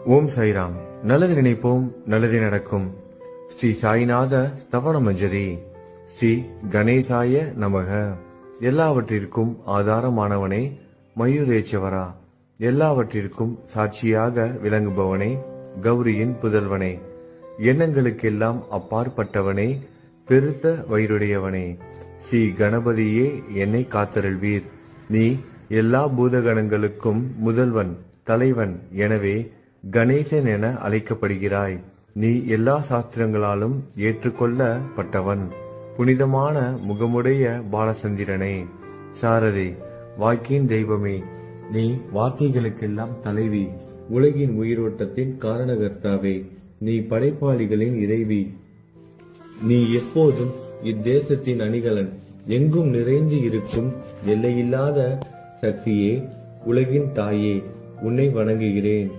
ஓம் சாய்ராம். நல்லது நினைப்போம், நல்லது நடக்கும். ஸ்ரீ சாய்நாத ஸ்தவன மஞ்சரி. ஸ்ரீ கணேசாய நமக. எல்லாவற்றிற்கும் ஆதாரமானவனே, மயூரேச்சவரா, எல்லாவற்றிற்கும் சாட்சியாக விளங்குபவனே, கௌரியின் புதல்வனே, எண்ணங்களுக்கெல்லாம் அப்பாற்பட்டவனே, பெருத்த வயிறுடையவனே, ஸ்ரீ கணபதியே என்னை காத்தருள்வீர். நீ எல்லா பூதகணங்களுக்கும் முதல்வன், தலைவன். எனவே கணேசன் என அழைக்கப்படுகிறாய். நீ எல்லா சாஸ்திரங்களாலும் ஏற்றுக்கொள்ளப்பட்டவன். புனிதமான முகமுடைய பாலசந்திரனே, சாரதே, வாக்கின் தெய்வமே, நீ வார்த்தைகளுக்கெல்லாம் தலைவி, உலகின் உயிரோட்டத்தின் காரணகர்த்தாவே, நீ படைப்பாளிகளின் இறைவி, நீ எப்போதும் இத்தேசத்தின் அணிகலன், எங்கும் நிறைந்து இருக்கும் எல்லையில்லாத சக்தியே, உலகின் தாயே, உன்னை வணங்குகிறேன்.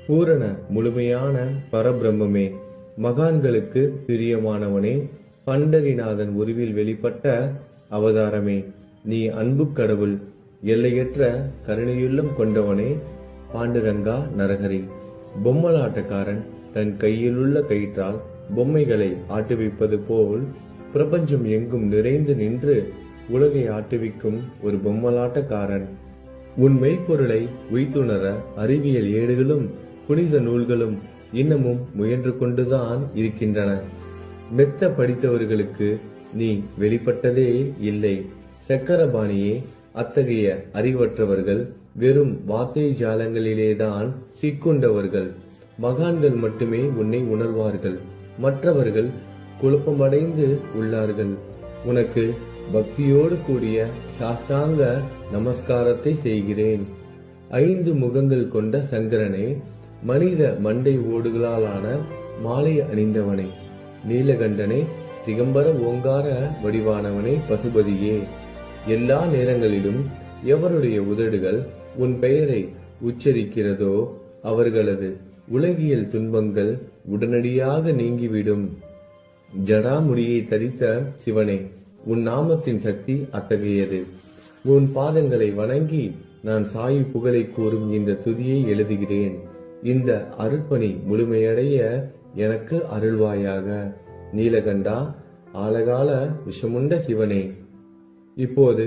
பூரண முழுமையான பரபிரம்மே, மகான்களுக்கு பிரியமானவனே, பண்டரிநாதன் உருவில் வெளிப்பட்ட அவதாரமே, நீ அன்பு கடவுள், எல்லையற்ற கருணையுள்ளம் கொண்டவனே, பாண்டுரங்கா நரகரி. பொம்மலாட்டக்காரன் தன் கையிலுள்ள கயிற்றால் பொம்மைகளை ஆட்டுவிப்பது போல் பிரபஞ்சம் எங்கும் நிறைந்து நின்று உலகை ஆட்டுவிக்கும் ஒரு பொம்மலாட்டக்காரன். உன் மெய்ப்பொருளை உய்த்துணர அறிவியல் ஏடுகளும் புனித நூல்களும் இன்னமும் முயன்று கொண்டுதான் இருக்கின்றன. மெத்த படித்தவர்களுக்கு நீ வெளிப்பட்டதே இல்லை. சக்கரபாணியே, அத்தகைய அறிவற்றவர்கள் வெறும் வார்த்தை ஜாலங்களிலேதான் சிக்குண்டவர்கள். மகான்கள் மட்டுமே உன்னை உணர்வார்கள். மற்றவர்கள் குழப்பமடைந்து உள்ளார்கள். உனக்கு பக்தியோடு கூடிய சாஷ்டாங்க நமஸ்காரத்தை செய்கிறேன். 5 முகங்கள் கொண்ட சங்கரனே, மனித மண்டை ஓடுகளாலான மாலை அணிந்தவனே, நீலகண்டனே, திகம்பர ஓங்கார வடிவானவனே, பசுபதியே, எல்லா நேரங்களிலும் எவருடைய உதடுகள் உன் பெயரை உச்சரிக்கிறதோ அவர்களது உலகியல் துன்பங்கள் உடனடியாக நீங்கிவிடும். ஜடாமுடியை தரித்த சிவனே, உன் நாமத்தின் சக்தி அத்தகையது. உன் பாதங்களை வணங்கி நான் சாயி புகழை கூறும் இந்த துதியை எழுதுகிறேன். இந்த அருட்பணி முழுமையடைய எனக்கு அருள்வாயாக. நீலகண்டா, ஆலகால விஷமுண்ட சிவனே. இப்போது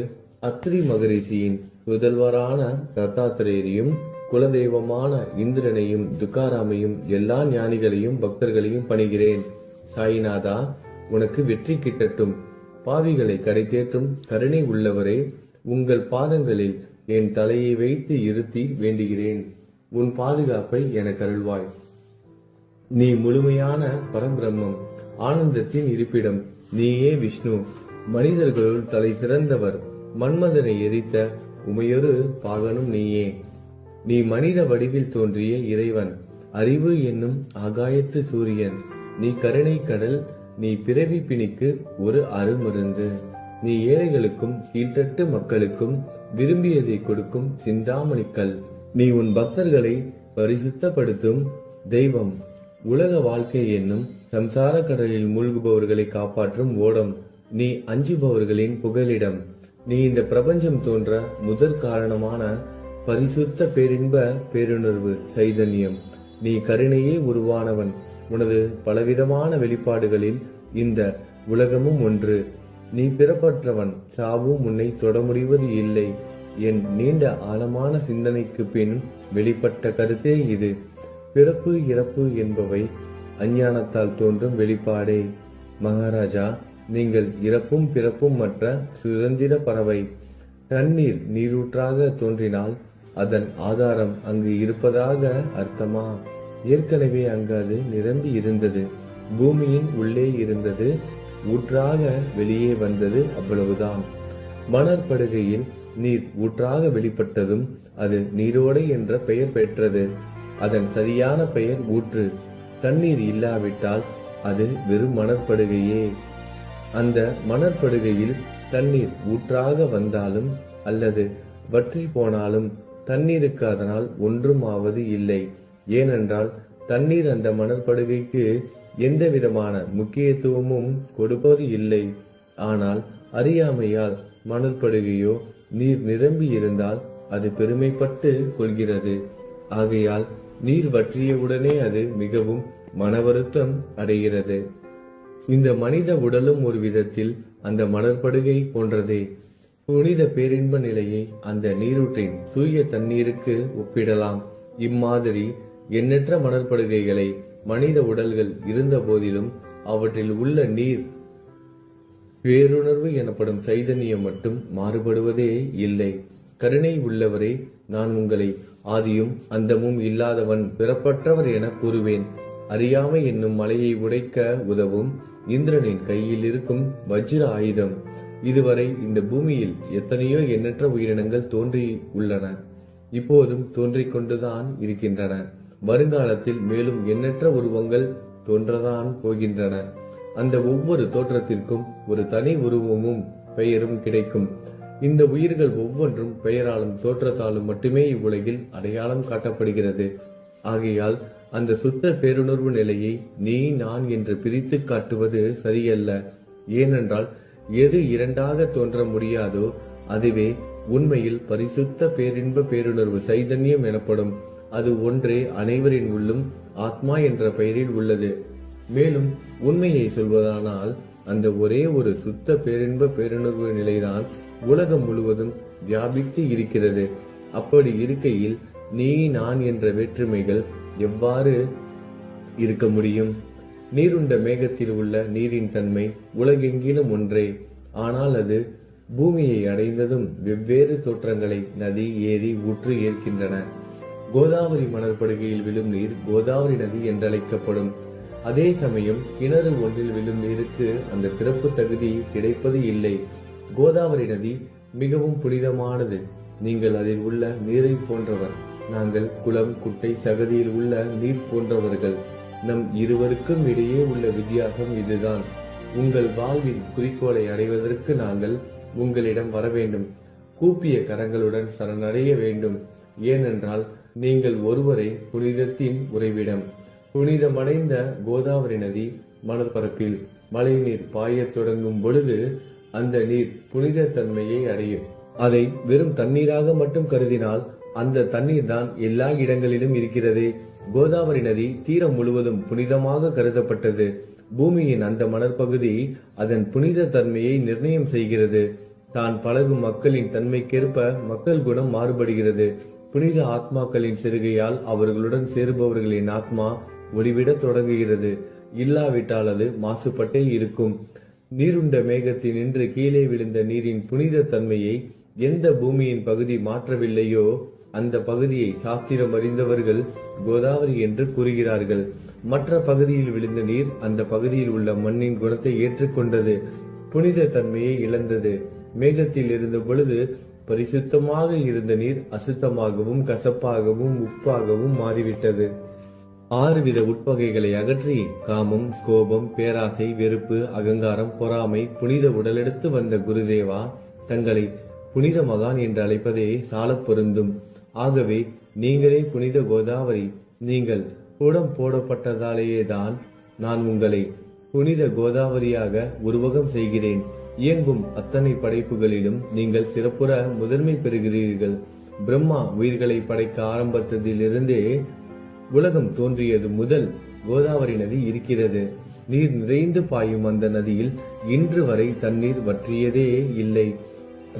அத்ரி மகரிஷியின் புதல்வரான தத்தாத்திரேயரையும் குலதெய்வமான இந்திரனையும் துக்காராமையும் எல்லா ஞானிகளையும் பக்தர்களையும் பணிகிறேன். சாயிநாதா, உனக்கு வெற்றி கிட்டட்டும். பாவிகளை கடை தேற்றும் கருணை உள்ளவரே, உங்கள் பாதங்களில் என் தலையை வைத்து இருத்தி வேண்டுகிறேன். உன் பாதுகாப்பை எனக்கு அருள்வாய். நீ முழுமையான பரபிரம்மம், ஆனந்தத்தின் இருப்பிடம். நீயே விஷ்ணு, மனிதர்களுள் தலை சிறந்தவர். மன்மதனை எரித்த உமையொரு பாகனும் நீயே. நீ மனித வடிவில் தோன்றிய இறைவன், அறிவு என்னும் ஆகாயத்து சூரியன். நீ கருணை கடல், நீ பிறவி பிணிக்கு ஒரு அருமருந்து. நீ ஏழைகளுக்கும் கீழ்த்தட்டு மக்களுக்கும் விரும்பியதை கொடுக்கும் சிந்தாமணிக்கல். நீ உன் பக்தர்களை பரிசுத்தப்படுத்தும் தெய்வம். உலக வாழ்க்கை என்னும் சம்சார கடலில் மூழ்குபவர்களை காப்பாற்றும் ஓடம். நீ அஞ்சுபவர்களின் புகலிடம். நீ இந்த பிரபஞ்சம் தோன்ற முதற் காரணமான பரிசுத்த பேரின்ப பேருணர்வு சைதன்யம். நீ கருணையே உருவானவன். உனது பலவிதமான வெளிப்பாடுகளில் இந்த உலகமும் ஒன்று. நீ பிறப்பற்றவன், சாவும் உன்னை தொட முடிவது இல்லை. என் நீண்ட ஆழமான சிந்தனைக்கு பின் வெளிப்பட்ட கருத்தே இது. பிறப்பு இறப்பு என்பவை அஞ்ஞானத்தால் தோன்றும் வெளிப்பாடே. மகாராஜா, நீங்கள் இறப்பும் பிறப்பும் மற்ற சுதந்திர பறவை. தண்ணீர் நீரூற்றாக தோன்றினால் அதன் ஆதாரம் அங்கு இருப்பதாக அர்த்தமா? ஏற்கனவே அங்கு அது நிரம்பி இருந்தது. பூமியின் உள்ளே இருந்தது, ஊற்றாக வெளியே வந்தது, அவ்வளவுதான். மணற்படுகையில் நீர் ஊற்றாக வெளிப்பட்டதும் அது நீரோடை என்ற பெயர் பெற்றது. அதன் சரியான பெயர் ஊற்று. தண்ணீர் இல்லாவிட்டால் அது வெறும் மணற்படுகையே. அந்த மணற்படுகையில் தண்ணீர் ஊற்றாக வந்தாலும் அல்லது வற்றி போனாலும் தண்ணீருக்கு அதனால் ஒன்றும் ஆவது இல்லை. ஏனென்றால் தண்ணீர் அந்த மணற்படுகைக்கு எந்த விதமான முக்கியத்துவமும் கொடுப்பது இல்லை. ஆனால் அறியாமையால் மணற்படுகையோ நீர் நிரம்பி இருந்தால் அது பெருமைப்பட்டு கொள்கிறது. ஆகையால் நீர் வற்றியவுடனே அது மிகவும் மனவருத்தம் அடைகிறது. இந்த மனித உடலும் ஒரு விதத்தில் அந்த மணற்படுகை போன்றதே. புனித பேரின்ப நிலையை அந்த நீரூற்றின் தூய தண்ணீருக்கு ஒப்பிடலாம். இம்மாதிரி எண்ணற்ற மணற்படுகைகளை மனித உடல்கள் இருந்த போதிலும் அவற்றில் உள்ள நீர் பேருணர்வு எனப்படும் சைதன்யம் மட்டும் மாறுபடுவதே இல்லை. கருணை உள்ளவரே, நான் உங்களை ஆதியும் அந்தமும் இல்லாதவன், பிறப்பற்றவர் என கூறுவேன். அறியாமை என்னும் மலையை உடைக்க உதவும் இந்திரனின் கையில் இருக்கும் வஜ்ர ஆயுதம். இதுவரை இந்த பூமியில் எத்தனையோ எண்ணற்ற உயிரினங்கள் தோன்றி உள்ளன, இப்போதும் தோன்றிக் கொண்டுதான் இருக்கின்றன. வருங்காலத்தில் மேலும் எண்ணற்ற உருவங்கள் தோன்றதான் போகின்றன. அந்த ஒவ்வொரு தோற்றத்திற்கும் ஒரு தனி உருவமும் பெயரும் கிடைக்கும். இந்த உயிர்கள் ஒவ்வொன்றும் பெயராலும் தோற்றத்தாலும் மட்டுமே இவ்வுலகில் அடையாளம் காட்டப்படுகிறது. ஆகையால் அந்த சுத்த பேருணர்வு நிலையை நீ நான் என்று பிரித்து காட்டுவது சரியல்ல. ஏனென்றால் எது இரண்டாக தோன்ற முடியாதோ அதுவே உண்மையில் பரிசுத்த பேரின்ப பேருணர்வு சைதன்யம் எனப்படும். அது ஒன்றே அனைவரின் உள்ளும் ஆத்மா என்ற பெயரில் உள்ளது. மேலும் உண்மையை சொல்வதானால் அந்த ஒரே ஒரு சுத்த பேரின்ப பேருணர்வு நிலைதான் உலகம் முழுவதும் வியாபித்து இருக்கிறது. அப்படி இருக்கையில் நீ நான் என்ற வேற்றுமைகள் எவ்வாறு இருக்க முடியும்? நீருண்ட மேகத்தில் உள்ள நீரின் தன்மை உலகெங்கிலும் ஒன்றே. ஆனால் அது பூமியை அடைந்ததும் வெவ்வேறு தோற்றங்களை நதி, ஏரி, ஊற்று ஏற்கின்றன. கோதாவரி மணற்படுகையில் விழும் நீர் கோதாவரி நதி என்றழைக்கப்படும். அதே சமயம் கிணறு ஒன்றில் விழும் நீருக்கு அந்த சிறப்பு தகுதி கிடைப்பது இல்லை. கோதாவரி நதி மிகவும் புனிதமானது. நீங்கள் அதில் உள்ள நீரை போன்றவர். நாங்கள் குளம், குட்டை, சகதியில் உள்ள நீர் போன்றவர்கள். நம் இருவருக்கும் இடையே உள்ள வித்தியாசம் இதுதான். உங்கள் வாழ்வின் குறிக்கோளை அடைவதற்கு நாங்கள் உங்களிடம் வர வேண்டும். கூப்பிய கரங்களுடன் சரணடைய வேண்டும். ஏனென்றால் நீங்கள் ஒருவரை புனிதத்தின் உறைவிடம். புனிதமடைந்த கோதாவரி நதி மணற்பரப்பில் மழை நீர் பாயத் தொடங்கும் பொழுது அந்த நீர் புனித தன்மையை அடையும். அதை வெறும் தண்ணீராக மட்டும் கருதினால் அந்த தண்ணீர் தான் எல்லா இடங்களிலும் இருக்கிறது. கோதாவரி நதி தீரம் முழுவதும் புனிதமாக கருதப்பட்டது. பூமியின் அந்த மணற்பகுதி அதன் புனித தன்மையை நிர்ணயம் செய்கிறது. தான் பழகும் மக்களின் தன்மைக்கேற்ப மக்கள் குணம் மாறுபடுகிறது. புனித ஆத்மாக்களின் சிறுகையால் அவர்களுடன் சேருபவர்களின் ஆத்மா ஒளிவிடத் தொடங்குகிறது. இல்லாவிட்டால் அது மாசுபட்டே இருக்கும். நீருண்ட மேகத்தில் நின்று கீழே விழுந்த நீரின் புனித தன்மையை எந்த பூமியின் பகுதி மாற்றவில்லையோ அந்த பகுதியை சாஸ்திரம் அறிந்தவர்கள் கோதாவரி என்று கூறுகிறார்கள். மற்ற பகுதியில் விழுந்த நீர் அந்த பகுதியில் உள்ள மண்ணின் குணத்தை ஏற்றுக்கொண்டது, புனித தன்மையை இழந்தது. மேகத்தில் இருந்த பொழுது பரிசுத்தமாக இருந்த நீர் அசுத்தமாகவும் கசப்பாகவும் உப்பாகவும் மாறிவிட்டது. 6 வித உட்பகைகளை அகற்றி காமம், கோபம், பேராசை, வெறுப்பு, அகங்காரம், பொறாமை, புனித உடலெடுத்து வந்த குருதேவா தங்களை புனித மகான் என்று அழைப்பதே சாலப் பொருந்தும். ஆகவே நீங்களே புனித கோதாவரி. நீங்கள் கூடம் போடப்பட்டதாலேயேதான் நான் உங்களை புனித கோதாவரியாக உருவகம் செய்கிறேன். இயங்கும் அத்தனை படைப்புகளிலும் நீங்கள் சிறப்புற முதன்மை பெறுகிறீர்கள். பிரம்மா உயிர்களை படைக்க ஆரம்பித்ததிலிருந்தே உலகம் தோன்றியது முதல் கோதாவரி நதி இருக்கிறது. நீர் நிறைந்து பாயும் அந்த நதியில் இன்று வரை தண்ணீர் வற்றியதே இல்லை.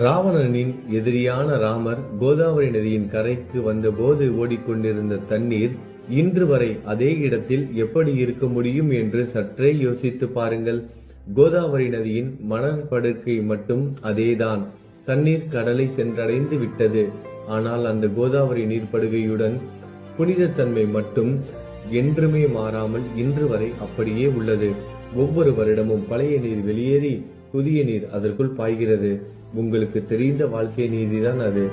ராவணனின் எதிரியான ராமர் கோதாவரி நதியின் கரைக்கு வந்தபோது ஓடிக்கொண்டிருந்த தண்ணீர் இன்று வரை அதே இடத்தில் எப்படி இருக்க முடியும் என்று சற்றே யோசித்து பாருங்கள். கோதாவரி நதியின் மணற்படுக்கை மட்டும் அதேதான். தண்ணீர் கடலை சென்றடைந்து விட்டது. ஆனால் அந்த கோதாவரி நீர்ப்படுகையுடன் புனிதத்தன்மை மட்டும் என்றுமே மாறாமல் இன்று வரை அப்படியே உள்ளது. ஒவ்வொரு வருடமும் பழைய நீர் வெளியேறி புதிய நீர் அதற்குள் பாய்கிறது. உங்களுக்கு தெரிந்த வாழ்க்கை நீதிதான் அது.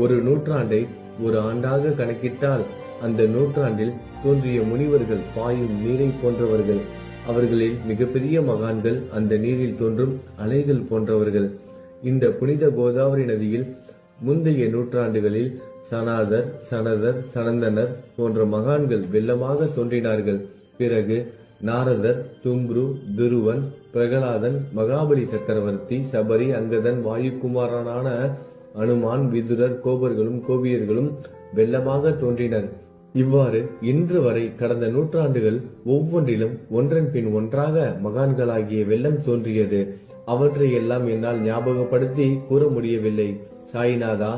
ஒரு நூற்றாண்டை ஒரு ஆண்டாக கணக்கிட்டால் அந்த நூற்றாண்டில் தோன்றிய முனிவர்கள் பாயும் நீரை போன்றவர்கள். அவர்களில் மிகப்பெரிய மகான்கள் அந்த நீரில் தோன்றும் அலைகள் போன்றவர்கள். இந்த புனித கோதாவரி நதியில் முந்தைய நூற்றாண்டுகளில் சனாதர், சனதர், சனந்தனர் போன்ற மகான்கள் வெள்ளமாக தோன்றினார்கள். பிறகு நாரதர், தும்ரு, துருவன், பிரகலாதன், மகாபலி சக்கரவர்த்தி, சபரி, அங்கதன், வாயுகுமாரனான அனுமான், விதுரர், கோபர்களும் கோபியர்களும் வெள்ளமாக தோன்றினர். இவ்வாறு இன்று வரை கடந்த நூற்றாண்டுகள் ஒவ்வொன்றிலும் ஒன்றன் பின் ஒன்றாக மகான்களாகிய வெள்ளம் தோன்றியது. அவற்றை எல்லாம் என்னால் ஞாபகப்படுத்தி கூற முடியவில்லை. சாய்நாதா,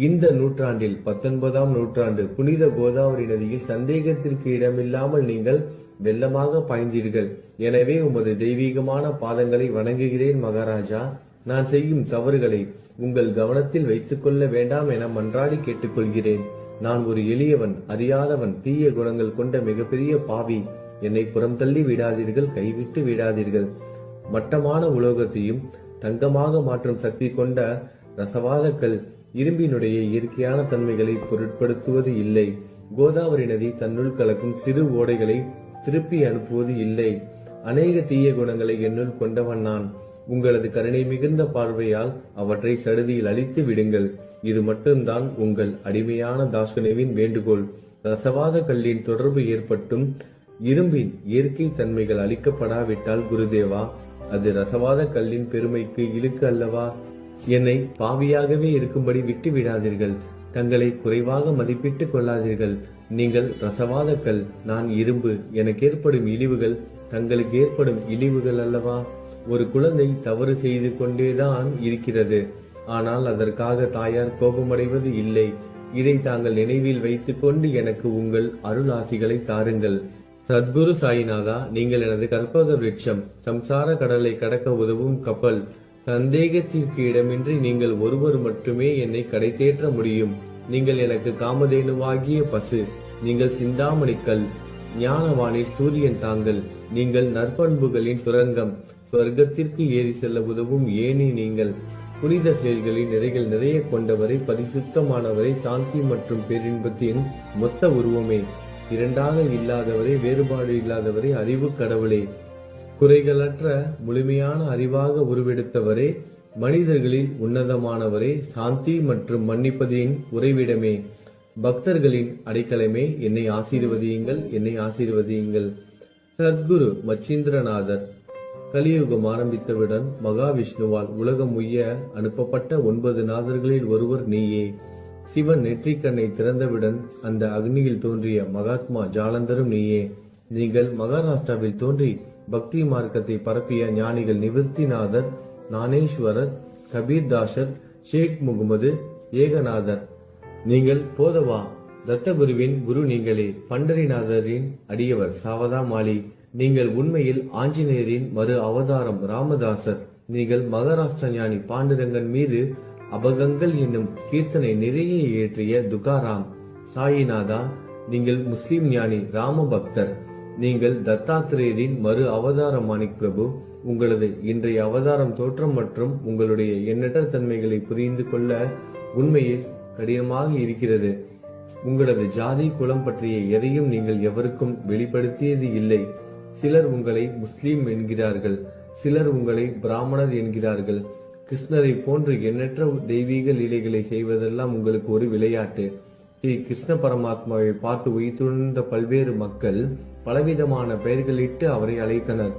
இந்த நூற்றாண்டில் 19ஆம் நூற்றாண்டு புனித கோதாவரி நதியில் சந்தேகத்திற்கு இடமில்லாமல் நீங்கள் வெள்ளமாக பாய்ந்தீர்கள். எனவே உமது தெய்வீகமான பாதங்களை வணங்குகிறேன் மகாராஜா. நான் செய்யும் தவறுகளை உங்கள் கவனத்தில் வைத்துக் கொள்ள வேண்டாம் என மன்றாடி கேட்டுக்கொள்கிறேன். நான் ஒரு எளியவன், அறியாதவன், தீய குணங்கள் கொண்ட மிகப்பெரிய பாவி. என்னை புறம் தள்ளி விடாதீர்கள், கைவிட்டு விடாதீர்கள். மட்டமான உலோகத்தையும் தங்கமாக மாற்றும் சக்தி கொண்ட ரசவாதக்கல் இரும்பினுடைய இயற்கையான தன்மைகளை பொருட்படுத்துவது இல்லை. கோதாவரி நதி தன்னுள் கலக்கும் சிறு ஓடைகளை திருப்பி அனுப்புவது இல்லை. அநேக தீய குணங்களை என்னுள் கொண்டவன் நான். உங்களது கருணை மிகுந்த பார்வையால் அவற்றை சடுதியில் அழித்து விடுங்கள். இது மட்டும்தான் உங்கள் அடிமையான தாஸ்கனுவின் வேண்டுகோள். ரசவாத கல்லின் தொடர்பு ஏற்பட்டும் இரும்பின் இயற்கை தன்மைகள் அளிக்கப்படாவிட்டால் குருதேவா, அது ரசவாத கல்லின் பெருமைக்கு இழுக்கு அல்லவா? என்னை பாவியாகவே இருக்கும்படி விட்டு விடாதீர்கள். தங்களை குறைவாக மதிப்பிட்டுக் கொள்ளாதீர்கள். நீங்கள் ரசவாத கல், நான் இரும்பு. எனக்கு ஏற்படும் இழிவுகள் தங்களுக்கு ஏற்படும் இழிவுகள் அல்லவா? ஒரு குழந்தை தவறு செய்து கொண்டேதான் இருக்கிறது. ஆனால் அதற்காக தாயார் கோபமடைவது இல்லை. இதை தாங்கள் நினைவில் வைத்துக் கொண்டு எனக்கு உங்கள் அருள் ஆசிகளை தாருங்கள். சத்குரு சாய்நாதா, நீங்கள் எனது கற்பக விருட்சம், சம்சார கடலை கடக்க உதவும் கப்பல். சந்தேகத்திற்கு இடமின்றி நீங்கள் ஒருவர் மட்டுமே என்னை கடை தேற்ற முடியும். நீங்கள் எனக்கு காமதேனுவாகிய பசு. நீங்கள் சிந்தாமணிக்கல், ஞானவானில் சூரியன் தாங்கள். நீங்கள் நற்பண்புகளின் சுரங்கம், சொர்க்கத்திற்கு ஏறி செல்ல உதவும் ஏணி நீங்கள். புனித செயல்களின் நிறைகள் நிறைய கொண்டவரை, பரிசுத்தமானவரை, சாந்தி மற்றும் பேரின்பத்தின் மொத்த உருவமே, இரண்டாக இல்லாதவரே, வேறுபாடு இல்லாதவரே, அறிவு கடவுளே, குறைகளற்ற முழுமையான அறிவாக உருவெடுத்தவரே, மனிதர்களில் உன்னதமானவரே, சாந்தி மற்றும் மன்னிப்பதின் உறைவிடமே, பக்தர்களின் அடைக்கலமே, என்னை ஆசீர்வதியுங்கள், என்னை ஆசீர்வதியுங்கள். சத்குரு மச்சீந்திரநாதர். கலியுகம் ஆரம்பித்தவுடன் மகாவிஷ்ணுவால் உலகம் உய்ய அனுப்பப்பட்ட 9 நாதர்களில் ஒருவர் நீயே. சிவன் நெற்றிக்கண்ணை திறந்தவுடன் அந்த அக்னியில் தோன்றிய மகாத்மா ஜாலந்தரும் நீயே. நீங்கள் மகாராஷ்டிராவில் தோன்றி பக்தி மார்க்கத்தை பரப்பிய ஞானிகள் நிவர்த்திநாதர், ஞானேஸ்வரர், கபீர்தாசர், ஷேக் முகமது, ஏகநாதர். நீங்கள் போதவா தத்தகுருவின் குரு நீங்களே. பண்டரிநாதரின் அடியவர் சாவதா மாலி. நீங்கள் உண்மையில் ஆஞ்சநேயரின் மறு அவதாரம் ராமதாசர். நீங்கள் மகாராஷ்டிர ஞானி பாண்டுரங்கன் மீது அபகங்கள் என்னும் கீர்த்தனை நிறைய இயற்றிய துகாராம். சாயிநாதா, நீங்கள் முஸ்லிம் ஞானி ராம பக்தர். நீங்கள் தத்தாத்திரேயரின் மறு அவதாரம் மாணிக் பிரபு. உங்களது இன்றைய அவதாரம் தோற்றம் மற்றும் உங்களுடைய எண்ணற்ற தன்மைகளை புரிந்து கொள்ள உண்மையில் கடினமாக இருக்கிறது. உங்களது ஜாதி குலம் பற்றிய எதையும் நீங்கள் எவருக்கும் வெளிப்படுத்தியது இல்லை. சிலர் உங்களை முஸ்லீம் என்கிறார்கள், சிலர் உங்களை பிராமணர் என்கிறார்கள். கிருஷ்ணரை போன்று எண்ணற்ற தெய்வீக லீலைகளை செய்வதெல்லாம் உங்களுக்கு ஒரு விளையாட்டு. ஸ்ரீ கிருஷ்ண பரமாத்மாவை பார்த்து உயிர்த்துணர்ந்த பல்வேறு மக்கள் பலவிதமான பெயர்களிட்டு அவரை அழைத்தனர்.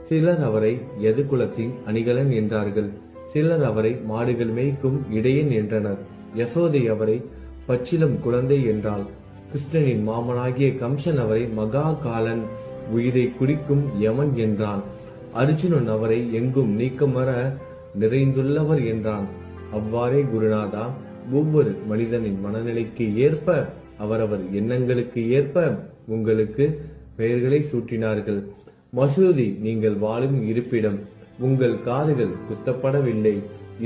சிலர் அவரை யது குலத்தின் அணிகலன் என்றார்கள். சிலர் அவரை மாடுகள் மேய்க்கும் இடையன் என்றனர். யசோதை அவரை பச்சிலம் குழந்தை என்றாள். கிருஷ்ணனின் மாமனாகிய கம்சன் அவரை மகா காலன், உயிரை குடிக்கும் யமன் என்றான். அர்ஜுனன் அவரை எங்கும் நீக்கமர நிறைந்துள்ளவர் என்றான். அவ்வாறே குருநாதா, ஒவ்வொரு மனிதனின் மனநிலைக்கு ஏற்ப, அவரவர் எண்ணங்களுக்கு ஏற்ப உங்களுக்கு பெயர்களை சூட்டினார்கள். மசூதி நீங்கள் வாழும் இருப்பிடம். உங்கள் காதுகள் குத்தப்படவில்லை.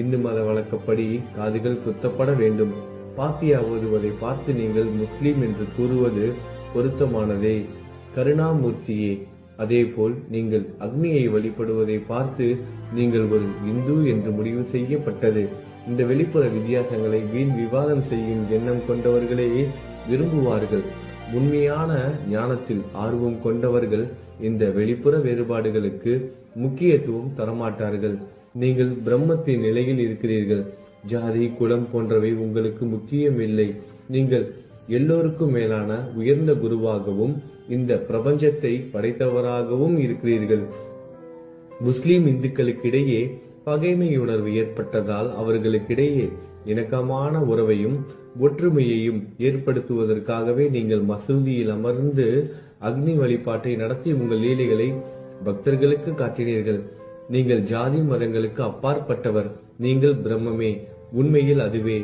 இந்து மத வழக்கப்படி காதுகள் குத்தப்பட வேண்டும். பாத்தியா ஓதுவதை பார்த்து நீங்கள் முஸ்லீம் என்று கூறுவது பொருத்தமானதே. கருணாமூர்த்தியே, அதேபோல் நீங்கள் அக்னியை வழிபடுவதை பார்த்து நீங்கள் ஒரு இந்து என்று முடிவு செய்யப்பட்டது. இந்த வெளிப்புற வித்தியாசங்களை வீண் விவாதம் செய்யும் எண்ணம் கொண்டவர்களே விரும்புவார்கள். உண்மையான ஞானத்தில் ஆர்வம் கொண்டவர்கள் இந்த வெளிப்புற வேறுபாடுகளுக்கு முக்கியத்துவம் தரமாட்டார்கள். நீங்கள் பிரம்மத்தின் நிலையில் இருக்கிறீர்கள். ஜாதி குலம் போன்றவை உங்களுக்கு முக்கியம் இல்லை. நீங்கள் எல்லோருக்கும் மேலான உயர்ந்த குருவாகவும் இந்த பிரபஞ்சத்தை படைத்தவராகவும் இருக்கிறீர்கள். முஸ்லிம் இந்துக்களுக்கிடையே பகைமை உணர்வு ஏற்பட்டதால் அவர்களுக்கிடையே இணக்கமான உறவையும் ஒற்றுமையையும் ஏற்படுத்துவதற்காகவே நீங்கள் மசூதியில் அமர்ந்து அக்னி வழிபாட்டை நடத்தி உங்கள் லீலைகளை பக்தர்களுக்கு காட்டினீர்கள். நீங்கள் ஜாதி மதங்களுக்கு அப்பாற்பட்டவர். நீங்கள் பிரம்மமே. உண்மையில் அதுவே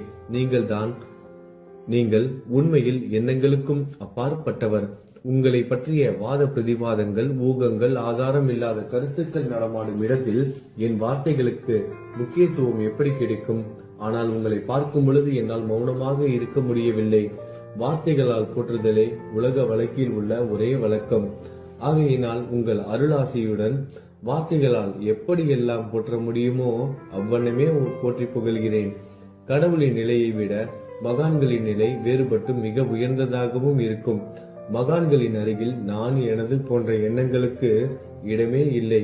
நீங்கள் உண்மையில் எண்ணங்களுக்கும் அப்பாற்பட்டவர். உங்களை பற்றிய வாத பிரதிவாதங்கள், ஊகங்கள், ஆதாரம் இல்லாத கருத்துக்கள் நடமாடும் இடத்தில் என் வார்த்தைகளுக்கு முக்கியத்துவம் எப்படி கிடைக்கும்? ஆனால் உங்களை பார்க்கும் பொழுது என்னால் மௌனமாக இருக்க முடியவில்லை. வார்த்தைகளால் போற்றுதலே உலக வழக்கில் உள்ள ஒரே வழக்கம். ஆகையினால் உங்கள் அருளாசியுடன் வார்த்தைகளால் எப்படியெல்லாம் போற்ற முடியுமோ அவ்வண்ணமே போற்றி புகழ்கிறேன். கடவுளின் நிலையை விட மகான்களின் நிலை வேறுபட்டு மிக உயர்ந்ததாகவும் இருக்கும். மகான்களின் அருகில் நான் எனது போன்ற எண்ணங்களுக்கு இடமே இல்லை.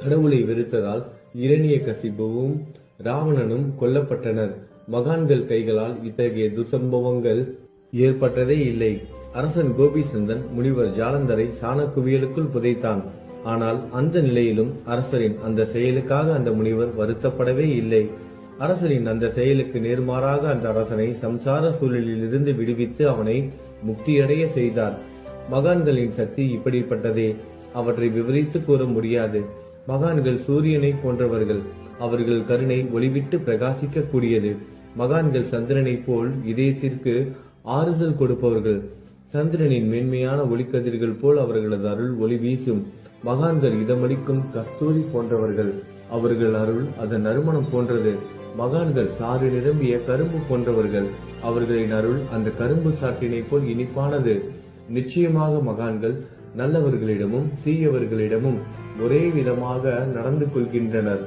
கடவுளை வெறுத்ததால் இரணியகசிபுவும் ராவணனும் கொல்லப்பட்டனர். மகான்கள் கைகளால் இத்தகைய துசம்பவங்கள் ஏற்பட்டதே இல்லை. அரசன் கோபிசந்தன் முனிவர் ஜாலந்தரை சாணக்குவியலுக்குள் புதைத்தான். ஆனால் அந்த நிலையிலும் அரசரின் அந்த செயலுக்காக அந்த முனிவர் வருத்தப்படவே இல்லை. அரசரின் அந்த செயலுக்கு நேர்மாறாக அந்த அரசனை சம்சார சூழலில் இருந்து விடுவித்து அவனை முக்தியடைய செய்தார். மகான்களின் சக்தி இப்படிப்பட்டதே. அவற்றை விவரித்து கூற முடியாது. மகான்கள் சூரியனை போன்றவர்கள். அவர்கள் கருணை ஒளிவிட்டு பிரகாசிக்க கூடியது. மகான்கள் சந்திரனை போல் இதயத்திற்கு ஆறுதல் கொடுப்பவர்கள். சந்திரனின் மென்மையான ஒளிக்கதிர்கள் போல் அவர்களது அருள் ஒளி வீசும். மகான்கள் இதமளிக்கும் கஸ்தூரி போன்றவர்கள். அவர்கள் அருள் அதன் நறுமணம் போன்றது. மகான்கள் சாறு நிரம்பிய கரும்பு போன்றவர்கள். அவர்களின் அருள் அந்த கரும்பு சாற்றினை போல் இனிப்பானது. நிச்சயமாக மகான்கள் நல்லவர்களிடமும் தீயவர்களிடமும் ஒரே விதமாக நடந்து கொள்கின்றனர்.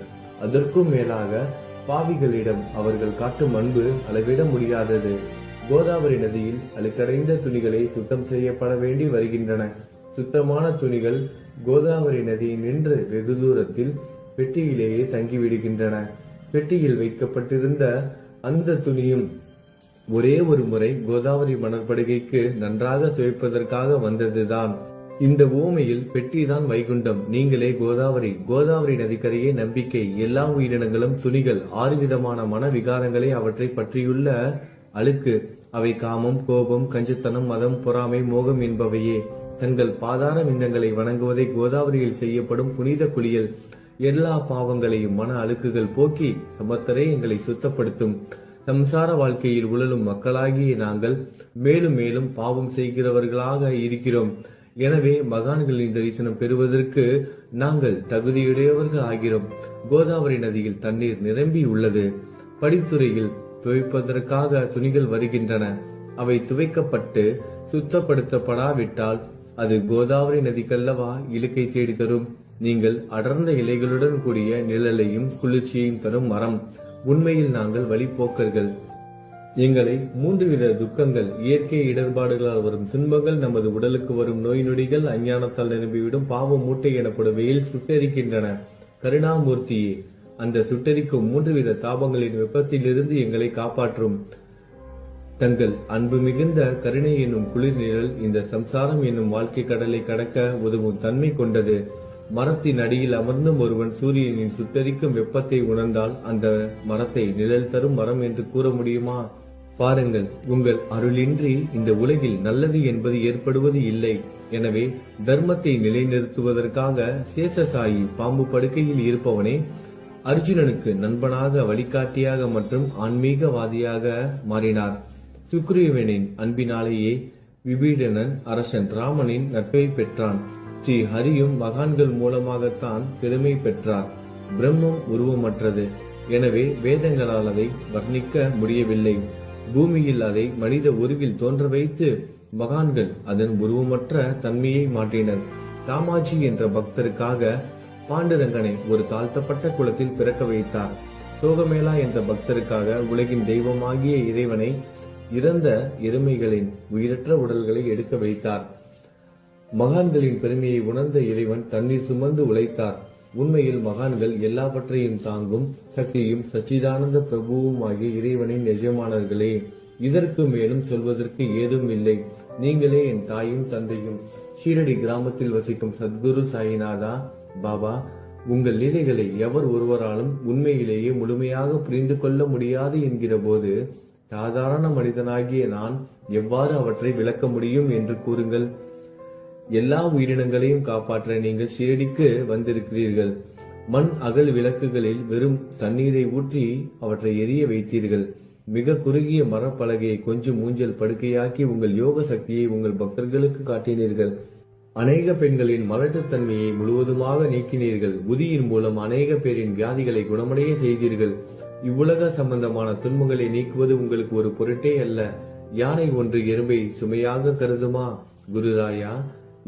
அதற்கும் மேலாக பாவிகளிடம் அவர்கள் காட்டும் அன்பு அளவிட முடியாதது. கோதாவரி நதியில் அழுக்கடைந்த துணிகளை சுத்தம் செய்யப்பட வேண்டி வருகின்றன. சுத்தமான துணிகள் கோதாவரி நதியில் நின்று வெகு தூரத்தில் பெட்டியிலேயே தங்கிவிடுகின்றன. பெட்டியில் வைக்கப்பட்டிருந்த அந்த துணியும் ஒரே ஒரு முறை கோதாவரி மணற்படுகைக்கு நன்றாக துவைப்பதற்காக வந்ததுதான். இந்த ஊமையில் பெட்டிதான் வைகுண்டம், நீங்களே கோதாவரி. கோதாவரி நதிக்கரையே நம்பிக்கை. எல்லா உயிரினங்களும் துணிகள். 6 விதமான மன விகாரங்களே அவற்றை பற்றியுள்ள அழுக்கு. அவை காமம், கோபம், கஞ்சுத்தனம், மதம், பொறாமை, மோகம் என்பவையே. தங்கள் பாதார விந்தங்களை வணங்குவதை கோதாவரியில் செய்யப்படும் புனித குளியல் எல்லா பாவங்களையும் மன அழுக்குகள் போக்கி சமத்தரே எங்களை சுத்தப்படுத்தும். சம்சார வாழ்க்கையில் உழலும் மக்களாகிய நாங்கள் மேலும் மேலும் பாவம் செய்கிறவர்களாக இருக்கிறோம். எனவே மகான்களின் தரிசனம் பெறுவதற்கு நாங்கள் தகுதியுடையவர்கள் ஆகிறோம். கோதாவரி நதியில் தண்ணீர் நிரம்பி உள்ளது. படித்துறையில் துவைப்பதற்காக துணிகள் வருகின்றன. அவை துவைக்கப்பட்டு சுத்தப்படுத்தப்படாவிட்டால் அது கோதாவரி நதிக்கல்லவா இலக்கை தேடி தரும். நீங்கள் அடர்ந்த இலைகளுடன் கூடிய நிழலையும் குளிர்ச்சியையும் தரும் மரம். உண்மையில் நாங்கள் வழிபோக்கர்கள். எங்களை 3 வித துக்கங்கள், இயற்கை இடர்பாடுகளால் வரும் துன்பங்கள், நமது உடலுக்கு வரும் நோய் நொடிகள், அஞ்ஞானத்தால் நிரம்பிவிடும் பாவ மூட்டை எனப்படுவையில் சுட்டரிக்கின்றன. கருணாமூர்த்தியே, அந்த சுட்டரிக்கும் 3 வித தாபங்களின் வெப்பத்திலிருந்து எங்களை காப்பாற்றும். தங்கள் அன்பு மிகுந்த கருணை என்னும் குளிர் நிழல் இந்த சம்சாரம் என்னும் வாழ்க்கை கடலை கடக்க உதவும் தன்மை கொண்டது. மரத்தின் அடியில் அமர்ந்தும் ஒருவன் சூரியனின் சுட்டரிக்கும் வெப்பத்தை உணர்ந்தால் அந்த மரத்தை நிழல் தரும் மரம் என்று கூற முடியுமா? பாருங்கள், உங்கள் அருளின்றி இந்த உலகில் நல்லது என்பது ஏற்படுவது இல்லை. எனவே தர்மத்தை நிலைநிறுத்துவதற்காக சேஷசாயி பாம்பு படுக்கையில் இருப்பவனே அர்ஜுனனுக்கு நண்பனாக, வழிகாட்டியாக மற்றும் ஆன்மீகவாதியாக மாறினார். சுக்ரீவனின் அன்பினாலேயே விபீடனன் அரசன் ராமனின் நட்பை பெற்றான். ஸ்ரீ ஹரியும் மகான்கள் மூலமாகத்தான் பெருமை பெற்றார். பிரம்மம் உருவமற்றது. எனவே வேதங்களால் அதை வர்ணிக்க முடியவில்லை. பூமியில் அதை மனித உருவில் தோன்ற வைத்து மகான்கள் அதன் உருவமற்ற தன்மையை மாற்றினர். தாமாஜி என்ற பக்தருக்காக பாண்டுரங்கனை ஒரு தாழ்த்தப்பட்ட குலத்தில் பிறக்க வைத்தார். சோகமேளா என்ற பக்தருக்காக உலகின் தெய்வமாகிய இறைவனை இறந்த எருமைகளின் உயிரற்ற உடல்களை எடுக்க வைத்தார். மகான்களின் பெருமையை உணர்ந்த இறைவன் தண்ணீர் சுமந்து உழைத்தார். உண்மையில் மகான்கள் எல்லாவற்றையும் தாங்கும் சக்தியும் சச்சிதானந்த பிரபுவும் ஆகிய இறைவனின் எஜமானர்களே. இதற்கு மேலும் சொல்வதற்கு ஏதும் இல்லை. நீங்களே என் தாயும் தந்தையும். ஷீரடி கிராமத்தில் வசிக்கும் சத்குரு சாயிநாதா பாபா, உங்கள் லீலைகளை எவர் ஒருவராலும் உண்மையிலேயே முழுமையாக புரிந்து கொள்ள முடியாது என்கிற போது சாதாரண மனிதனாகிய நான் எவ்வாறு அவற்றை விளக்க முடியும் என்று கூறுங்கள். எல்லா உயிரினங்களையும் காப்பாற்ற நீங்கள் ஷீரடிக்கு வந்திருக்கிறீர்கள். மண் அகல் விளக்குகளில் வெறும் தண்ணீரை ஊற்றி அவற்றை எரிய வைத்தீர்கள். மிக குறுகிய மரப்பலகையை கொஞ்சம் ஊஞ்சல் படுக்கையாக்கி உங்கள் யோக சக்தியை உங்கள் பக்தர்களுக்கு காட்டினீர்கள். அநேக பெண்களின் மலட்டுத்தன்மையை முழுவதுமாக நீக்கினீர்கள். உதியின் மூலம் அநேக பேரின் வியாதிகளை குணமடைய செய்தீர்கள். இவ்வுலக சம்பந்தமான துன்பங்களை நீக்குவது உங்களுக்கு ஒரு பொருட்டே அல்ல. யானை ஒன்று எறும்பை சுமையாக கருதுமா? குருராயா,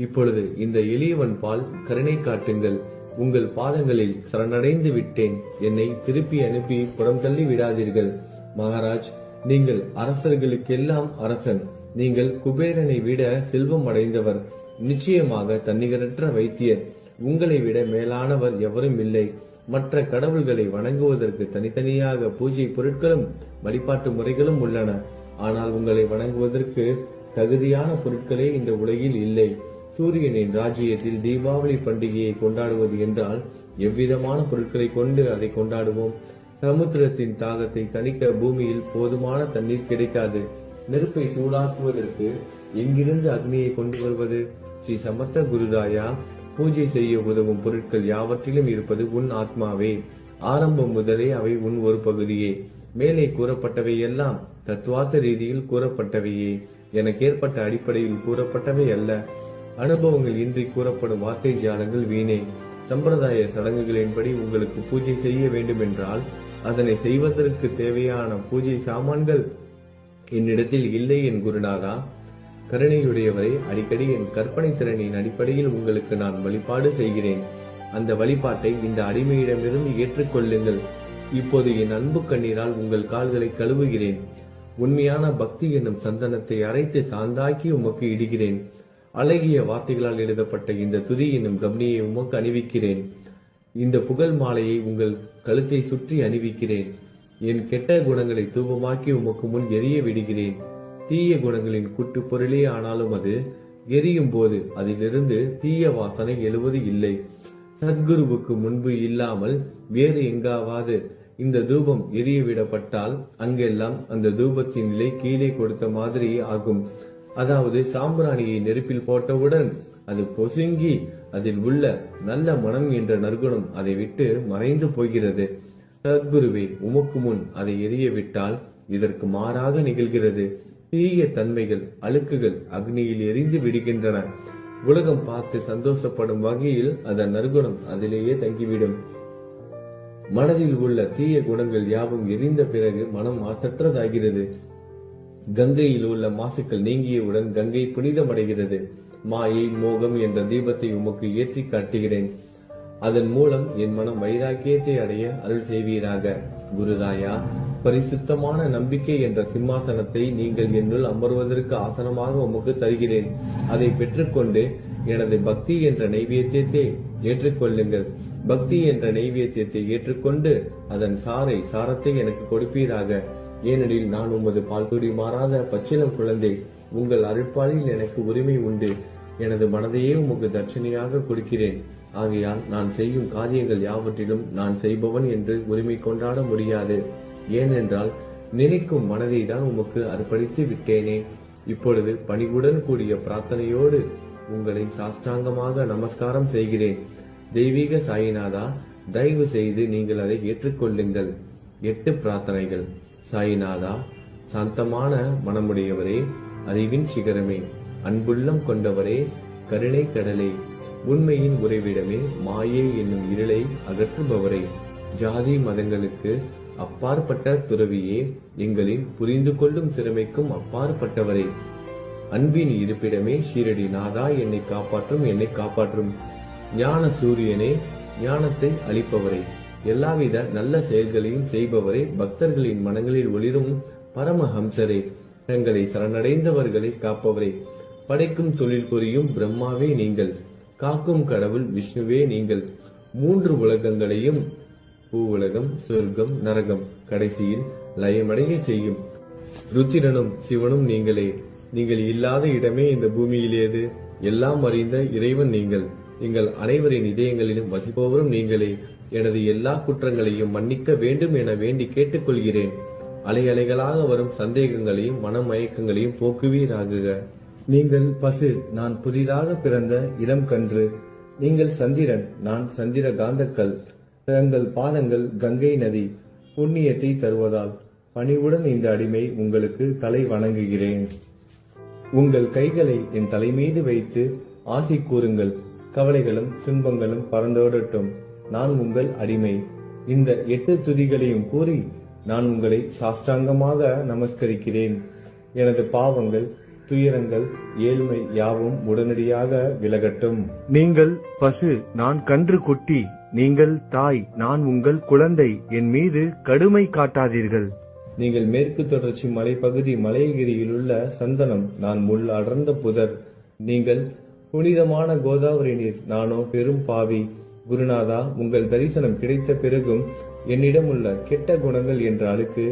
இப்பொழுது இந்த எளியவன் பால் கருணை காட்டுங்கள். உங்கள் பாதங்களில் சரணடைந்து விட்டேன். என்னை திருப்பி அனுப்பி புறம் தள்ளி விடாதீர்கள். மகாராஜ், நீங்கள் அரசர்களுக்கெல்லாம் அரசன். நீங்கள் குபேரனை விட செல்வம் அடைந்தவர். நிச்சயமாக தன்னிகரற்ற வைத்தியர். உங்களை விட மேலானவர் எவரும் இல்லை. மற்ற கடவுள்களை வணங்குவதற்கு தனித்தனியாக பூஜை பொருட்களும் வழிபாட்டு முறைகளும் உள்ளன. ஆனால் உங்களை வணங்குவதற்கு தகுதியான பொருட்களே இந்த உலகில் இல்லை. சூரியனின் ராஜ்யத்தில் தீபாவளி பண்டிகையை கொண்டாடுவது என்றால் எவ்விதமான பொருட்களை கொண்டு அதை கொண்டாடுவோம்? சமுத்திரத்தின் தாகத்தை தணிக்க பூமியில் போதுமான தண்ணீர் கிடைக்காது. நெருப்பை சூடாக்குவதற்கு எங்கிருந்து அக்னியை கொண்டு வருவது? ஸ்ரீ சமர்த்த குருராயா, பூஜை செய்ய உதவும் பொருட்கள் யாவற்றிலும் இருப்பது உன் ஆத்மாவே. ஆரம்பம் முதலே அவை உன் ஒரு பகுதியே. மேலே கூறப்பட்டவை எல்லாம் தத்துவார்த்த ரீதியில் கூறப்பட்டவையே. எனக்கு ஏற்பட்ட அடிப்படையில் கூறப்பட்டவை அல்ல. அனுபவங்கள் இன்றி கூறப்படும் வார்த்தை ஜாலங்கள் வீணே. சம்பிரதாய சடங்குகளின்படி உங்களுக்கு பூஜை செய்ய வேண்டும் என்றால் அதனை செய்வதற்கு தேவையான பூஜை சாமான்கள் என்னிடத்தில் இல்லை என் குருநாதா. கருணையுடையவரை, அடிக்கடி என் கற்பனை திறனின் அடிப்படையில் உங்களுக்கு நான் வழிபாடு செய்கிறேன். அந்த வழிபாட்டை இந்த அடிமையிடமிருந்து ஏற்றுக்கொள்ளுங்கள். இப்போது என் அன்பு கண்ணீரால் உங்கள் கால்களை கழுவுகிறேன். உண்மையான பக்தி என்னும் சந்தனத்தை அரைத்து சாந்தாக்கி உமக்கு இடுகிறேன். அழகிய வார்த்தைகளால் எழுதப்பட்ட இந்த துதி என்னும் கம்னியை உமக்கு அணிவிக்கிறேன். இந்த புகழ் மாலையை உங்கள் கழுத்தை சுற்றி அணிவிக்கிறேன். என் கெட்ட குணங்களை தூபமாக்கி உமக்கு முன் எரிய விடுகிறேன். தீய குணங்களின் கூட்டு பொருளே ஆனாலும் அது எரியும் போது அதிலிருந்து தீய வாசனை எழுவது இல்லை. சத்குருவுக்கு முன்பு இல்லாமல் வேறு எங்காவது இந்த தூபம் எரிய விடப்பட்டால் அங்கெல்லாம் அந்த தூபத்தின் நிலை கீழே கொடுத்த மாதிரி ஆகும். அதாவது சாம்பிராணியை நெருப்பில் போட்டவுடன் அது பொசுங்கி அதில் உள்ள நல்ல மனம் என்ற நற்குணம் அதை விட்டு மறைந்து போகிறது. சத்குருவே, உமக்கு முன் அதை எரிய விட்டால் இதற்கு மாறாக நிகழ்கிறது. தீய தன்மைகள், அழுக்குகள் அக்னியில் எரிந்து விடுகின்றன. உலகம் பார்த்து சந்தோஷப்படும் வகையில் அதன் நற்குணம் அதிலேயே தங்கிவிடும். மனதில் உள்ள தீய குணங்கள் யாவும் எரிந்த பிறகு மனம் மாசற்றதாகிறது. கங்கையில் உள்ள மாசுக்கள் நீங்கியவுடன் கங்கை புனிதமடைகிறது. மாயை, மோகம் என்ற தீபத்தை உமக்கு ஏற்றி காட்டுகிறேன். அதன் மூலம் என் மனம் வைராக்கியத்தை அடைய அருள் செய்வீராக. குருராயா, பரிசுத்தமான நம்பிக்கை என்ற சிம்மாசனத்தை நீங்கள் என்னுள் அமர்வதற்கு ஆசனமாக உமக்கு தருகிறேன். அதை பெற்றுக்கொண்டு எனது பக்தி என்ற நைவேத்தியத்தை ஏற்றுக்கொள்ளுங்கள். பக்தி என்ற நைவேத்தியத்தை ஏற்றுக்கொண்டு அதன் சாரத்தை எனக்கு கொடுப்பீராக. ஏனெனில் நான் உமது பால்குடி மாறாத பச்சிலம் குழந்தை. உங்கள் அருட்பாலில் எனக்கு உரிமை உண்டு. எனது மனதையே உமக்கு தட்சணையாக கொடுக்கிறேன். ஆகையால் நான் செய்யும் காரியங்கள் யாவற்றிலும் நான் செய்பவன் என்று உரிமை கொண்டாட முடியாது. ஏனென்றால் நினைக்கும் மனதை தான் உமக்கு அர்ப்பணித்து விட்டேனே. இப்பொழுது பணிவுடன் கூடிய பிரார்த்தனையோடு உங்களை சாஷ்டாங்கமாக நமஸ்காரம் செய்கிறேன். தெய்வீக சாயிநாதா, தயவு செய்து நீங்கள் அதை ஏற்றுக்கொள்ளுங்கள். 8 பிரார்த்தனைகள். சாயிநாதா, சாந்தமான மனமுடையவரே, அறிவின் சிகரமே, அன்புள்ளம் கொண்டவரே, கருணை கடலே, உண்மையின் உறைவிடமே, மாயை என்னும் இருளை அகற்றுபவரே, ஜாதி மதங்களுக்கு அப்பாற்பட்ட துறவியே, எங்களின் புரிந்து கொள்ளும் திறமைக்கும் அப்பாற்பட்டவரே, அன்பின் இருப்பிடமே, ஷீரடி நாதா, என்னை காப்பாற்றும் ஞான சூரியனே, ஞானத்தை அளிப்பவரே, எல்லாவித நல்ல செயல்களையும் செய்பவரே, பக்தர்களின் மனங்களில் ஒளிரும் பரமஹம்சரே, தங்களை சரணடைந்தவர்களை காப்பவரே, படைக்கும் தொழில் புரியும் பிரம்மாவே நீங்கள், காக்கும் கடவுள் விஷ்ணுவே நீங்கள், 3 உலகங்களையும், பூவுலகம், சொர்க்கம், நரகம், கடைசியில் லயமடைய செய்யும் ருத்திரனும் சிவனும் நீங்களே. நீங்கள் இல்லாத இடமே இந்த பூமியில் ஏது? எல்லாம் அறிந்த இறைவன் நீங்கள். எங்கள் அனைவரின் இதயங்களிலும் வசிப்பவரும் நீங்களே. எனது எல்லா குற்றங்களையும் மன்னிக்க வேண்டும் என வேண்டி கேட்டுக்கொள்கிறேன். அலை அலைகளாக வரும் சந்தேகங்களையும் மனமயக்கங்களையும் போக்குவீராகுக. நீங்கள் பசு, நான் புதிதாக பிறந்த இளம் கன்று. நீங்கள் சந்திரன், நான் சந்திர காந்தக்கல். தங்கள் பாதங்கள் கங்கை நதி, புண்ணியத்தை தருவதால் பணிவுடன் இந்த அடிமை உங்களுக்கு தலை வணங்குகிறேன். உங்கள் கைகளை என் தலைமீது வைத்து ஆசி கூறுங்கள். கவலைகளும் துன்பங்களும் பறந்தோடட்டும். நான் உங்கள் அடிமை. இந்த 8 துதிகளையும் கூறி நான் உங்களை சாஷ்டாங்கமாக நமஸ்கரிக்கிறேன். எனது பாவங்கள், துயரங்கள், ஏழ்மை யாவும் உடனடியாக விலகட்டும். நீங்கள் பசு, நான் கன்று குட்டி. நீங்கள் தாய், நான் உங்கள் குழந்தை. என் மீது கடுமை காட்டாதீர்கள். நீங்கள் மேற்கு தொடர்ச்சி மலைப்பகுதி மலையகிரியில் உள்ள சந்தனம், நான் முள் அடர்ந்த புதர். நீங்கள் புனிதமான கோதாவரி நீர், நானோ பெரும் பாவி. குருநாதா, உங்கள் தரிசனம் கிடைத்த பிறகும் என்னிடம் உள்ள கெட்ட குணங்கள் என்ற அழுக்கு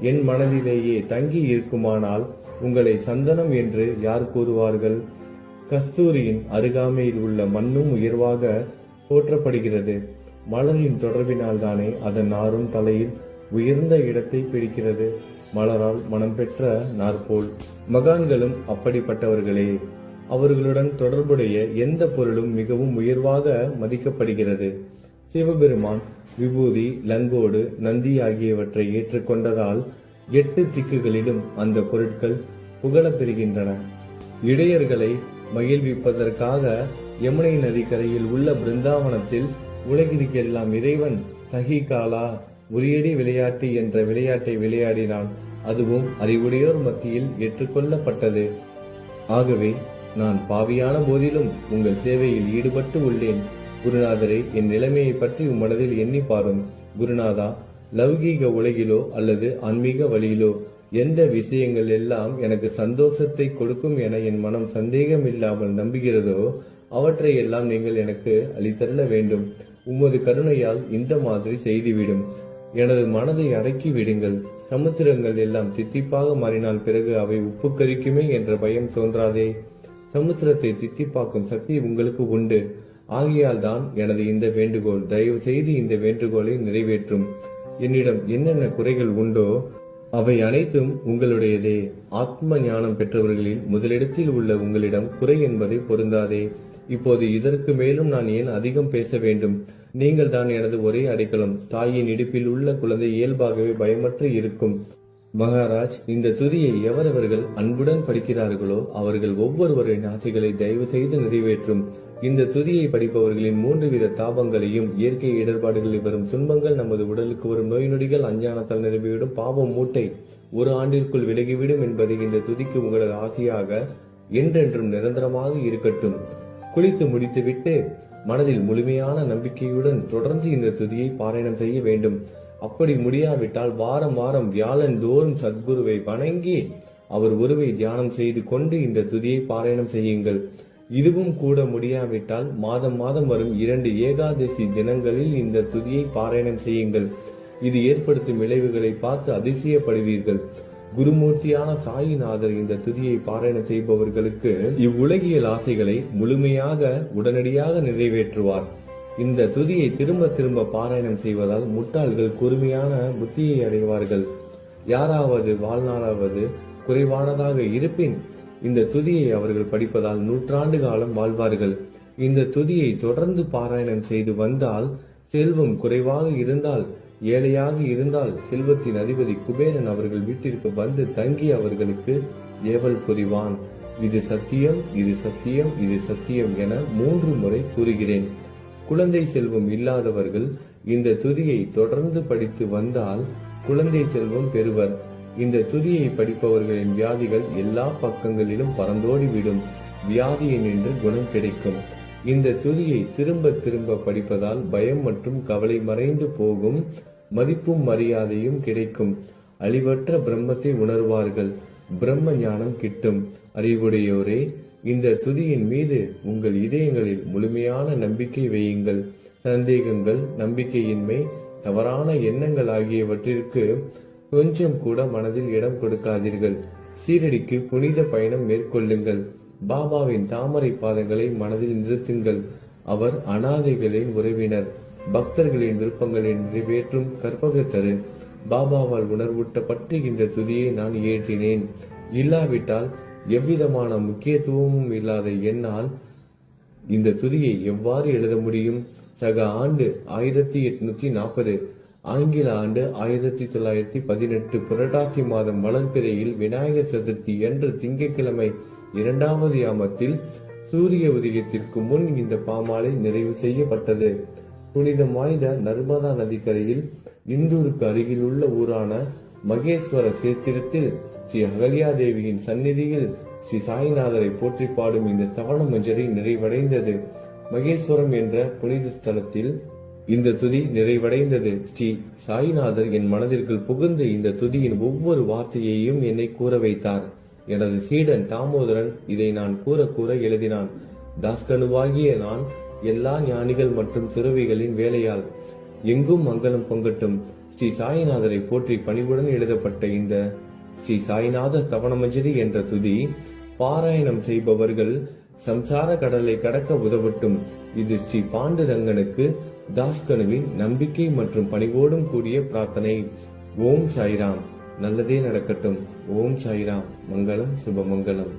என் மனதிலேயே தங்கி இருக்குமானால் உங்களை சந்தனம் என்று யார் கூறுவார்கள்? கஸ்தூரியின் அருகாமையில் உள்ள மண்ணும் உயர்வாக போற்றப்படுகிறது. மலரின் தொடர்பினால் தானே அதன் நாரும் தலையில் உயர்ந்த இடத்தை பிடிக்கிறது. மலரால் மனம் பெற்ற நாற்போல் மகான்களும் அப்படிப்பட்டவர்களே. அவர்களுடன் தொடர்புடைய எந்த பொருளும் மிகவும் உயர்வாக மதிக்கப்படுகிறது. சிவபெருமான் விபூதி, லங்கோடு, நந்தி ஆகியவற்றை ஏற்றுக்கொண்டதால் 8 திக்குகளிலும் அந்த பொருட்கள் புகழப் பெறுகின்றன. இடையர்களை மகிழ்விப்பதற்காக யமுனை நதிக்கரையில் உள்ள பிருந்தாவனத்தில் உலகிற்கெல்லாம் இறைவன் தகிகாலா உரியடி விளையாட்டு என்ற விளையாட்டை விளையாடினான். அதுவும் அறிவுடையோர் மத்தியில் ஏற்றுக்கொள்ளப்பட்டது. ஆகவே நான் பாவியான போதிலும் உங்கள் சேவையில் ஈடுபட்டு உள்ளேன். குருநாதரே, என் நிலைமையை பற்றி மனதில் எண்ணி பாரும். குருநாதா, லௌகீக உலகிலோ அல்லது ஆன்மீக வழியிலோ எந்த விஷயங்கள் எல்லாம் எனக்கு சந்தோஷத்தை கொடுக்கும் என என் மனம் சந்தேகம் இல்லாமல் நம்புகிறதோ அவற்றை எல்லாம் நீங்கள் எனக்கு அளித்தருள வேண்டும். உமது கருணையால் இந்த மாதிரி செய்துவிடும். எனது மனதை அடக்கி விடுங்கள். சமுத்திரங்கள் எல்லாம் தித்திப்பாக மாறினால் பிறகு அவை உப்பு கரிக்குமே என்ற பயம் தோன்றாதே. சமுத்திரத்தை தித்திப்பாக்கும் சக்தி உங்களுக்கு உண்டு. ஆகையால் தான் எனது இந்த வேண்டுகோள். தயவு செய்து இந்த வேண்டுகோளை நிறைவேற்றும். என்னிடம் என்னென்ன குறைகள் உண்டோ அவை அனைத்தும் உங்களுடையதே. ஆத்ம ஞானம் பெற்றவர்களில் முதலிடத்தில் உள்ள உங்களிடம் குறை என்பதை பொருந்தாதே. இப்போது இதற்கு மேலும் நான் ஏன் அதிகம் பேச வேண்டும்? நீங்கள் தான் எனது ஒரே அடைக்கலம். தாயின் இடுப்பில் உள்ள குழந்தை இயல்பாகவே பயமற்று இருக்கும். மகாராஜ், இந்த துதியை எவரவர்கள் அன்புடன் படிக்கிறார்களோ அவர்கள் ஒவ்வொருவரின் ஆசைகளை தயவு செய்து நிறைவேற்றும். இந்த துதியை படிப்பவர்களின் 3 வித தாபங்களையும், இயற்கை இடர்பாடுகளில் வரும் துன்பங்கள், நமது உடலுக்கு வரும் நோய் நொடிகள், அஞ்ஞானத்தால் நிரம்பிவிடும் பாவம் மூட்டை 1 ஆண்டிற்குள் விலகிவிடும் என்பதை இந்த துதிக்கு உங்களது ஆசையாக என்றென்றும் நிரந்தரமாக இருக்கட்டும். குளித்து முடித்துவிட்டு மனதில் முழுமையான நம்பிக்கையுடன் தொடர்ந்து இந்த துதியை பாராயணம் செய்ய வேண்டும். அப்படி முடியாவிட்டால் வாரம் வாரம் வியாழன் தோறும் சத்குருவை வணங்கி அவர் உருவை தியானம் செய்து கொண்டு இந்த துதியை பாராயணம் செய்யுங்கள். இதுவும் கூட முடியாவிட்டால் மாதம் மாதம் வரும் 2 ஏகாதசி தினங்களில் இந்த துதியை பாராயணம் செய்யுங்கள். இது ஏற்படுத்தும் விளைவுகளை பார்த்து அதிசயப்படுவீர்கள். குருமூர்த்தியான சாயிநாதர் இந்த துதியை பாராயணம் செய்பவர்களுக்கு இவ்வுலகியல் ஆசைகளை முழுமையாக உடனடியாக நிறைவேற்றுவார். இந்த துதியை திரும்ப திரும்ப பாராயணம் செய்வதால் முட்டாள்கள் கூர்மையான புத்தியை அடைவார்கள். யாராவது வாழ்நாளாவது குறைவானதாக இருப்பின் இந்த துதியை அவர்கள் படிப்பதால் 100 ஆண்டு காலம் வாழ்வார்கள். இந்த துதியை தொடர்ந்து பாராயணம் செய்து வந்தால், செல்வம் குறைவாக இருந்தால், ஏழையாக இருந்தால், செல்வத்தின் அதிபதி குபேரன் அவர்கள் வீட்டிற்கு வந்து தங்கி அவர்களுக்கு ஏவல் புரிவான். இது சத்தியம், இது சத்தியம், இது சத்தியம் என 3 முறை கூறுகிறேன். குழந்தை செல்வம் இல்லாதவர்கள் இந்த துதியை தொடர்ந்து படித்து வந்தால் குழந்தை செல்வம் பெறுவர். இந்த துதியை படிப்பவர்களின் வியாதிகள் எல்லா பக்கங்களிலும் பறந்தோடிவிடும். வியாதியை நின்று குணம் கிடைக்கும். இந்த துதியை திரும்ப திரும்ப படிப்பதால் பயம் மற்றும் கவலை மறைந்து போகும். மதிப்பும் மரியாதையும் கிடைக்கும். அழிவற்ற பிரம்மத்தை உணர்வார்கள். பிரம்ம ஞானம் கிட்டும். அறிவுடையோரே, இந்த துதியின் மீது உங்கள் இதயங்களில் முழுமையான நம்பிக்கை வையுங்கள். சந்தேகங்கள், நம்பிக்கையின்மை, தவறான எண்ணங்கள் ஆகியவற்றிற்கு கொஞ்சம் கூட மனதில் இடம் கொடுக்காதீர்கள். சீரடிக்கு புனித பயணம் மேற்கொள்ளுங்கள். பாபாவின் தாமரை பாதங்களை மனதில் நிறுத்துங்கள். அவர் அனாதைகளின் உறவினர், பக்தர்களின் விருப்பங்களை நிறைவேற்றும் கற்பகத்தரு. பாபாவால் உணர்வூட்டப்பட்டு இந்த துதியை நான் இயற்றினேன். இல்லாவிட்டால் எவ்விதமான முக்கியத்துவமும் இல்லாத என்னால் இந்த துதியை எவ்வாறு எழுத முடியும்? சக ஆண்டு 1840, ஆங்கில ஆண்டு 1918 புரட்டாசி மாதம் வளர்பிறையில் விநாயகர் சதுர்த்தி என்று திங்கட்கிழமை 2வது யாமத்தில் சூரிய உதயத்திற்கு முன் இந்த பாமாலை நிறைவு செய்யப்பட்டது. புனிதம் வாய்ந்த நர்மதா நதிக்கரையில் இந்தூருக்கு அருகில் உள்ள ஊரான மகேஸ்வர சேத்திரத்தில் ஸ்ரீ அகல்யாதேவியின் சந்நிதியில் ஸ்ரீ சாய்நாதரை போற்றி பாடும் இந்த தவண மஞ்சரி நிறைவடைந்தது. மகேஸ்வரம் என்ற புனித ஸ்தலத்தில் இந்த துதி நிறைவடைந்தது. ஸ்ரீ சாய்நாதர் என் மனதிற்குள் புகுந்து இந்த துதியின் ஒவ்வொரு வார்த்தையையும் என்னை கூற வைத்தார். எனது சீடன் தாமோதரன் இதை நான் கூற எழுதினான். தாஸ்கனுவாகிய நான் எல்லா ஞானிகள் மற்றும் துறவிகளின் வேலையால் எங்கும் மங்களம் பொங்கட்டும். ஸ்ரீ சாய்நாதரை போற்றி பணிவுடன் எழுதப்பட்ட இந்த ஸ்ரீ சாய்நாத தவணமஞ்சரி என்ற துதி பாராயணம் செய்பவர்கள் சம்சார கடலை கடக்க உதவட்டும். இது ஸ்ரீ பாண்டுரங்கனுக்கு தாஸ்கனுவின் நம்பிக்கை மற்றும் பணிவோடும் கூடிய பிரார்த்தனை. ஓம் சாய்ராம். நல்லதே நடக்கட்டும். ஓம் சாய்ராம். மங்களம் சுபமங்கலம்.